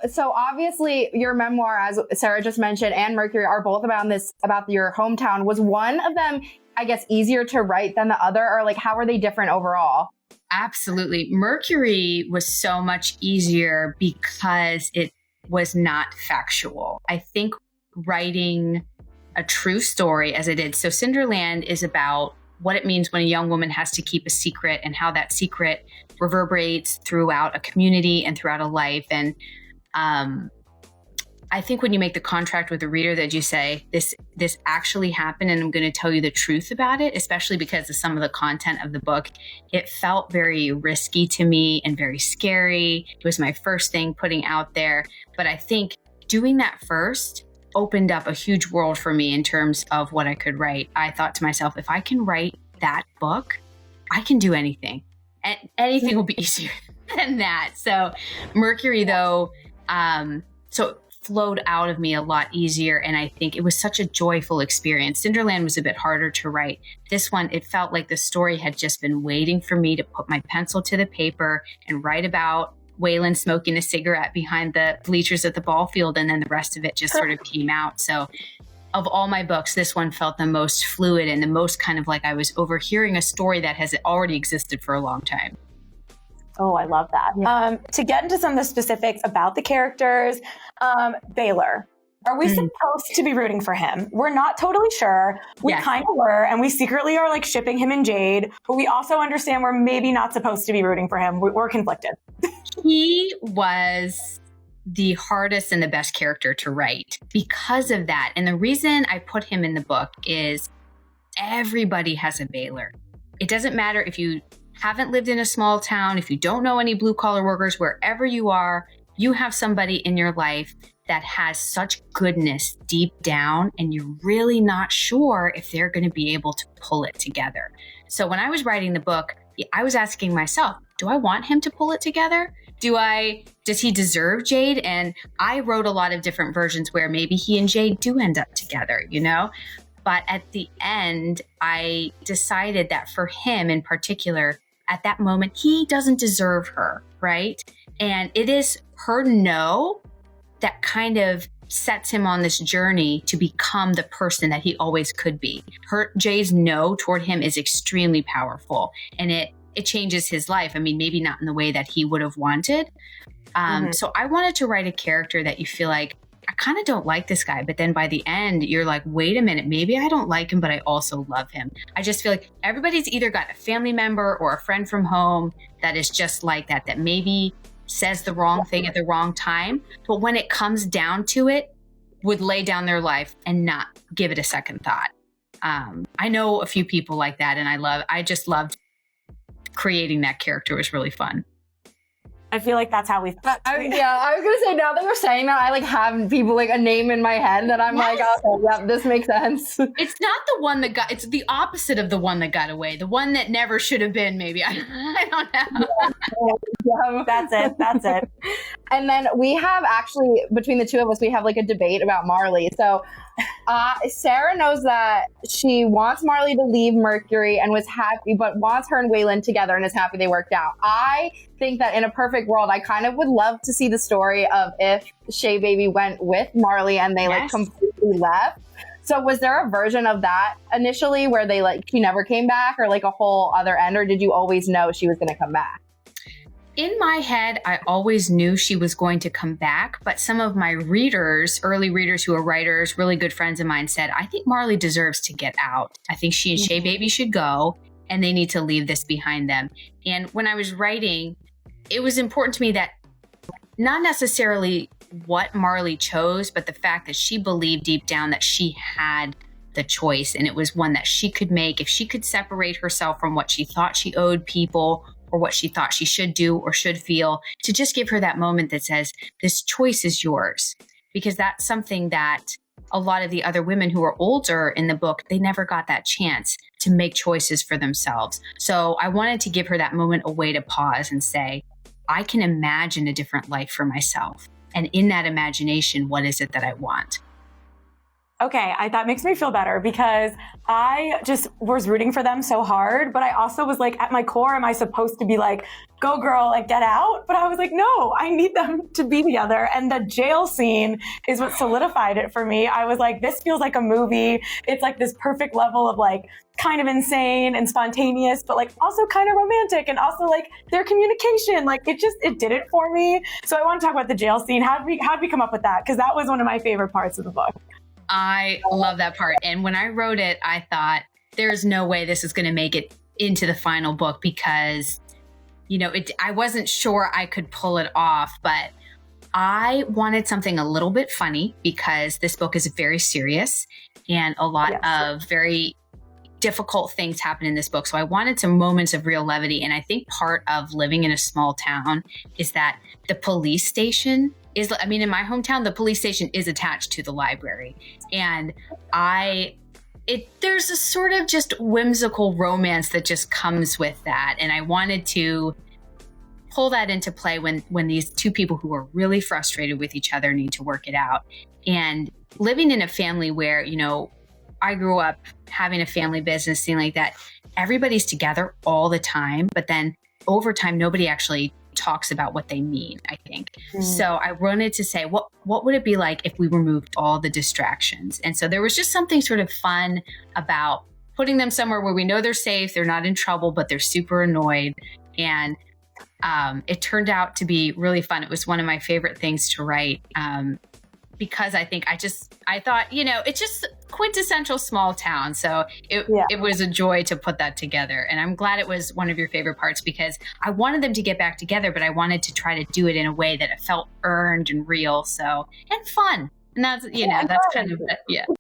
So obviously your memoir, as Sarah just mentioned, and Mercury are both about your hometown. Was one of them, I guess, easier to write than the other, or like how are they different overall? Absolutely. Mercury was so much easier because it was not factual. I think writing a true story as I did. So Cinderland is about what it means when a young woman has to keep a secret and how that secret reverberates throughout a community and throughout a life. And I think when you make the contract with the reader that you say, this actually happened and I'm going to tell you the truth about it, especially because of some of the content of the book, it felt very risky to me and very scary. It was my first thing putting out there. But I think doing that first opened up a huge world for me in terms of what I could write. I thought to myself, if I can write that book, I can do anything. And anything will be easier than that. So Mercury, though, so flowed out of me a lot easier. And I think it was such a joyful experience. Cinderland was a bit harder to write. This one, it felt like the story had just been waiting for me to put my pencil to the paper and write about Waylon smoking a cigarette behind the bleachers at the ball field. And then the rest of it just sort of came out. So of all my books, this one felt the most fluid and the most kind of like I was overhearing a story that has already existed for a long time. Oh, I love that. Yeah. To get into some of the specifics about the characters, Baylor, are we supposed to be rooting for him? We're not totally sure. We kind of were, and we secretly are like shipping him and Jade, but we also understand we're maybe not supposed to be rooting for him. We're conflicted. He was the hardest and the best character to write because of that. And the reason I put him in the book is everybody has a Baylor. It doesn't matter if you haven't lived in a small town, if you don't know any blue collar workers, wherever you are, you have somebody in your life that has such goodness deep down and you're really not sure if they're going to be able to pull it together. So when I was writing the book, I was asking myself, do I want him to pull it together? Does he deserve Jade? And I wrote a lot of different versions where maybe he and Jade do end up together, you know? But at the end, I decided that for him in particular, at that moment, he doesn't deserve her, right? And it is her no that kind of sets him on this journey to become the person that he always could be. Jay's no toward him is extremely powerful, and it changes his life. I mean, maybe not in the way that he would have wanted. So I wanted to write a character that you feel like, I kind of don't like this guy, but then by the end, you're like, wait a minute, maybe I don't like him, but I also love him. I just feel like everybody's either got a family member or a friend from home that is just like that maybe says the wrong thing at the wrong time. But when it comes down to it, would lay down their life and not give it a second thought. I know a few people like that, and I just loved creating that character. It was really fun. I feel like that's how we thought. I was gonna say, now that you're saying that, I like have people like a name in my head that I'm like, oh, yeah, this makes sense. It's not the one that it's the opposite of the one that got away. The one that never should have been, maybe. I don't know. That's it. And then we have actually, between the two of us, we have like a debate about Marley. So Sarah knows that she wants Marley to leave Mercury and was happy, but wants her and Waylon together and is happy they worked out. I think that in a perfect world, I kind of would love to see the story of if Shay Baby went with Marley and they like completely left. So was there a version of that initially where they she never came back, or like a whole other end, or did you always know she was going to come back? In my head, I always knew she was going to come back, but some of my readers, early readers who are writers, really good friends of mine, said, I think Marley deserves to get out. I think she and Shay Baby should go, and they need to leave this behind them. And when I was writing, it was important to me that not necessarily what Marley chose, but the fact that she believed deep down that she had the choice, and it was one that she could make. If she could separate herself from what she thought she owed people or what she thought she should do or should feel, to just give her that moment that says, this choice is yours. Because that's something that a lot of the other women who are older in the book, they never got that chance to make choices for themselves. So I wanted to give her that moment, a way to pause and say, I can imagine a different life for myself. And in that imagination, what is it that I want? Okay, that makes me feel better because I just was rooting for them so hard, but I also was like, at my core, am I supposed to be like, go girl, like get out? But I was like, no, I need them to be together. And the jail scene is what solidified it for me. I was like, this feels like a movie. It's like this perfect level of like kind of insane and spontaneous, but like also kind of romantic, and also like their communication, like it did it for me. So I want to talk about the jail scene. How did we come up with that? Because that was one of my favorite parts of the book. I love that part. And when I wrote it, I thought there's no way this is going to make it into the final book because, I wasn't sure I could pull it off, but I wanted something a little bit funny because this book is very serious and a lot of very difficult things happen in this book. So I wanted some moments of real levity. And I think part of living in a small town is that the police station in my hometown, the police station is attached to the library. And there's a sort of just whimsical romance that just comes with that. And I wanted to pull that into play when these two people who are really frustrated with each other need to work it out. And living in a family where, I grew up having a family business, thing like that, everybody's together all the time, but then over time, nobody actually talks about what they mean, I think. So I wanted to say, what would it be like if we removed all the distractions? And so there was just something sort of fun about putting them somewhere where we know they're safe, they're not in trouble, but they're super annoyed. And it turned out to be really fun. It was one of my favorite things to write because I thought, it's just quintessential small town. So it was a joy to put that together. And I'm glad it was one of your favorite parts because I wanted them to get back together, but I wanted to try to do it in a way that it felt earned and real. And fun. And that's, that's kind of,